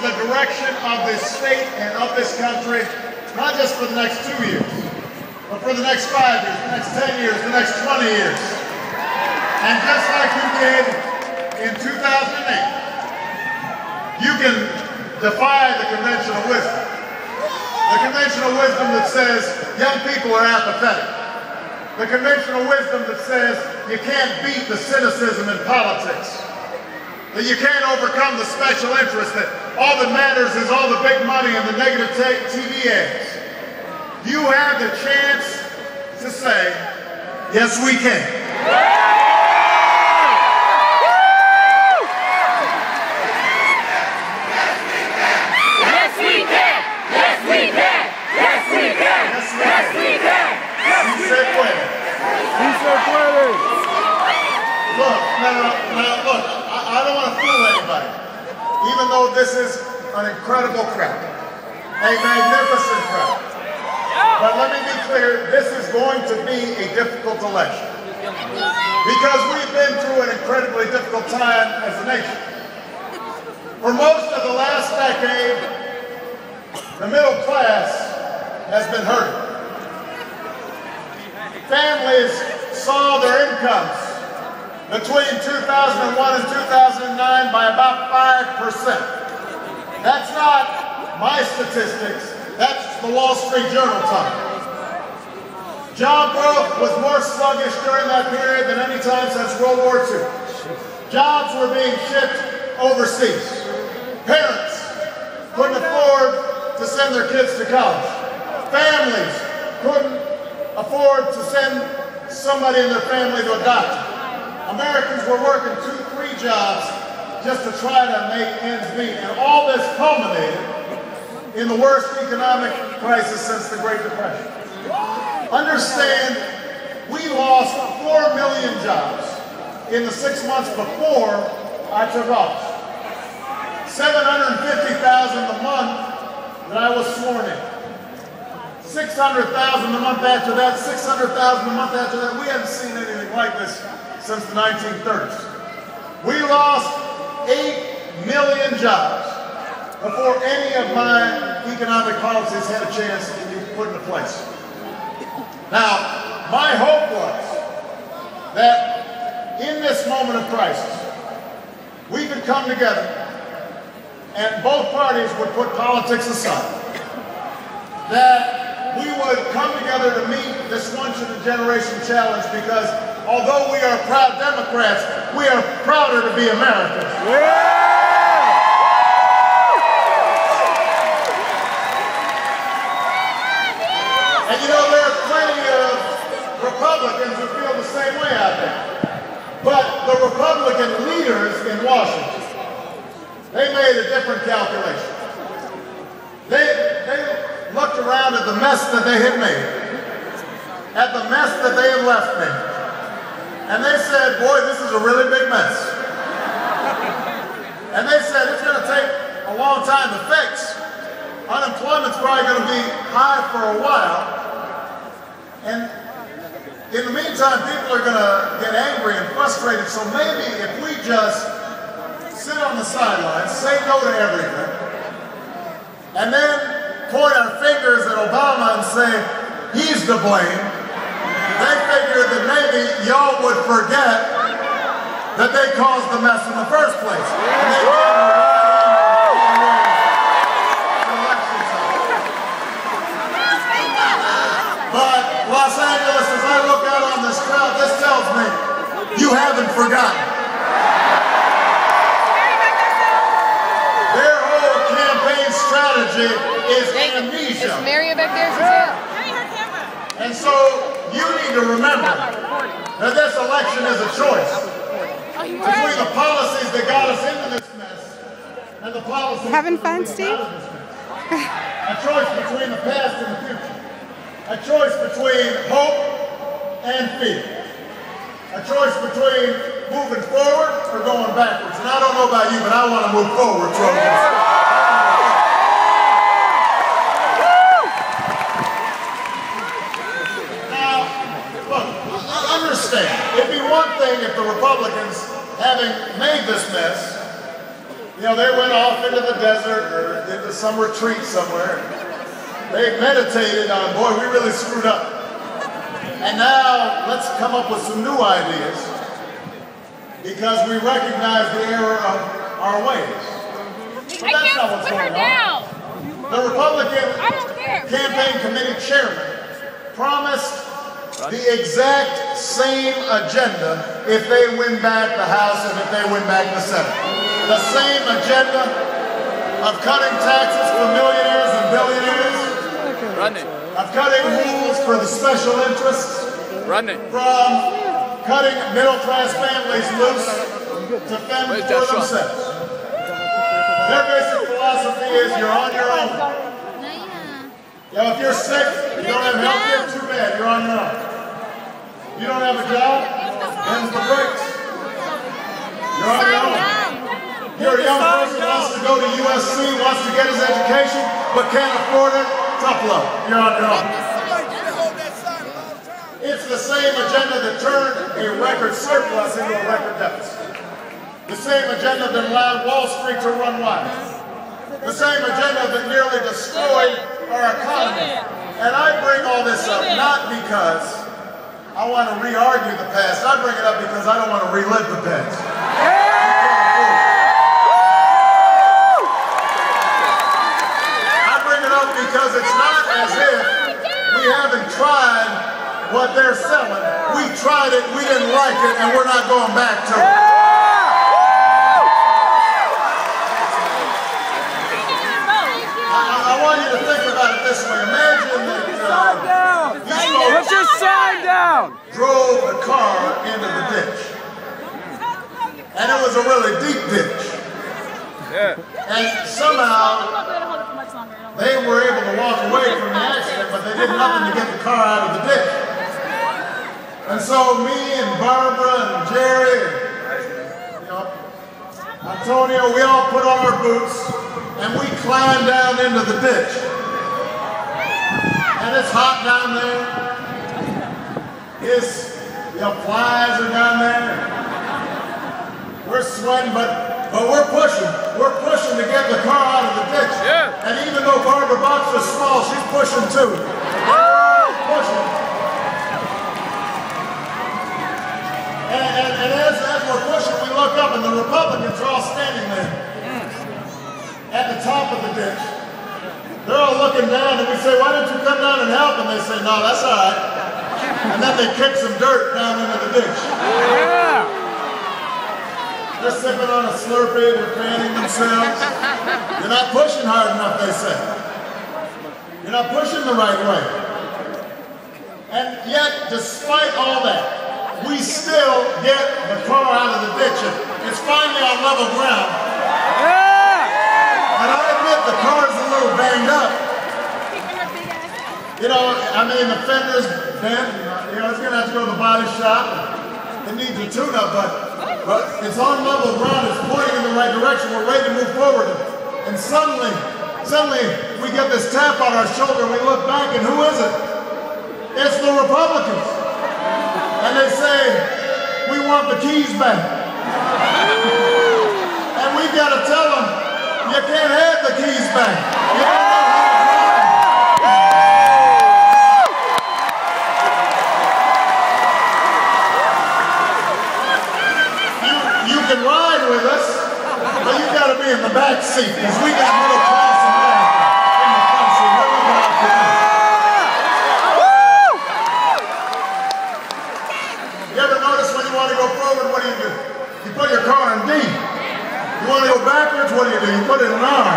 the direction of this state and of this country, not just for the next 2 years, but for the next 5 years, the next 10 years, the next 20 years. And just like you did in 2008, you can defy the conventional wisdom. The conventional wisdom that says young people are apathetic. The conventional wisdom that says you can't beat the cynicism in politics. That you can't overcome the special interest, that all that matters is all the big money and the negative TV ads. You have the chance to say, yes, we can. Look, I don't want to fool anybody, even though this is an incredible crowd, a magnificent crowd. But let me be clear, this is going to be a difficult election, because we've been through an incredibly difficult time as a nation. For most of the last decade, the middle class has been hurting. Families saw their incomes between 2001 and 2009 by about 5%. That's not my statistics, that's the Wall Street Journal time. Job growth was more sluggish during that period than any time since World War II. Jobs were being shipped overseas. Parents couldn't afford to send their kids to college. Families couldn't afford to send somebody in their family to a doctor. Americans were working 2-3 jobs just to try to make ends meet, and all this culminated in the worst economic crisis since the Great Depression. Understand, we lost 4 million jobs in the 6 months before I took office. 750,000 a month that I was sworn in. 600,000 a month after that, 600,000 a month after that. We haven't seen anything like this since the 1930s. We lost 8 million jobs before any of my economic policies had a chance to be put into place. Now, my hope was that in this moment of crisis, we could come together and both parties would put politics aside. That we would come together to meet this once-in-a-generation challenge, because although we are proud Democrats, we are prouder to be Americans. Yeah! And you know, there are plenty of Republicans who feel the same way out there. But the Republican leaders in Washington, they made a different calculation. They looked around at the mess that they had made, at the mess that they had left me, and they said, boy, this is a really big mess. And they said, it's going to take a long time to fix. Unemployment's probably going to be high for a while. And in the meantime, people are going to get angry and frustrated. So maybe if we just sit on the sidelines, say no to everything, and then point our fingers at Obama and say, he's to blame, they figured that maybe y'all would forget that they caused the mess in the first place. And they gave them election time. But Los Angeles, as I look out on this crowd, this tells me you haven't forgotten. Their whole campaign strategy is amnesia. Is Maria back there? She's here. And so you need to remember that this election is a choice between the policies that got us into this mess and the policies having fun, that Steve? out of this mess. A choice between the past and the future. A choice between hope and fear. A choice between moving forward or going backwards. And I don't know about you, but I want to move forward, Trojans. It'd be one thing if the Republicans, having made this mess, You know, they went off into the desert or into some retreat somewhere. They meditated on, boy, we really screwed up. And now let's come up with some new ideas because we recognize the error of our ways. But that's not what's going on. The Republican Campaign Committee chairman promised the exact same agenda if they win back the House and if they win back the Senate. The same agenda of cutting taxes for millionaires and billionaires, of cutting rules for the special interests, from cutting middle-class families loose to fend for themselves. Their basic philosophy is you're on your own. You know, if you're sick, you don't have health care, too bad, you're on your own. You don't have a job, ends the brakes. You're on your own. You're a young person who wants to go to USC, wants to get his education, but can't afford it, tough luck, you're on your own. It's the same agenda that turned a record surplus into a record deficit. The same agenda that allowed Wall Street to run wild. The same agenda that nearly destroyed our economy. And I bring all this up not because I want to re-argue the past. I bring it up because I don't want to relive the past. I bring it up because it's not as if we haven't tried what they're selling. We tried it, we didn't like it, and we're not going back to it. I want you to think about it this way. Imagine that put your sign down. Drove a car into the ditch. And it was a really deep ditch. And somehow they were able to walk away from the accident, but they did nothing to get the car out of the ditch. And so me and Barbara and Jerry and Antonio, we all put on our boots and we climbed down into the ditch. And it's hot down there. Flies are down there. We're sweating, but we're pushing. We're pushing to get the car out of the ditch. Yeah. And even though Barbara Box is small, she's pushing too. Pushing. And as we're pushing, we look up and the Republicans are all standing there at the top of the ditch. They're all looking down and we say, why don't you come down and help? And they say, no, that's all right. And then they kick some dirt down into the ditch. Yeah. They're sipping on a Slurpee, they're fanning themselves. You're not pushing hard enough, they say. You're not pushing the right way. And yet, despite all that, we still get the car out of the ditch. It's finally on level ground. And I admit the car's a little banged up. You know, I mean, the fender's bent. You know, it's going to have to go to the body shop. It needs a tune-up, but it's on level ground. It's pointing in the right direction. We're ready to move forward. And suddenly we get this tap on our shoulder. We look back, and who is it? It's the Republicans. And they say, we want the keys back. And we've got to tell them, you can't have the keys back. You don't know how to drive. You can ride with us, but you got to be in the back seat because we got middle class America in the front seat. We're looking out for you. You ever notice when you want to go forward, what do? You put your car in D. You want to go backwards, what do? You put it in R.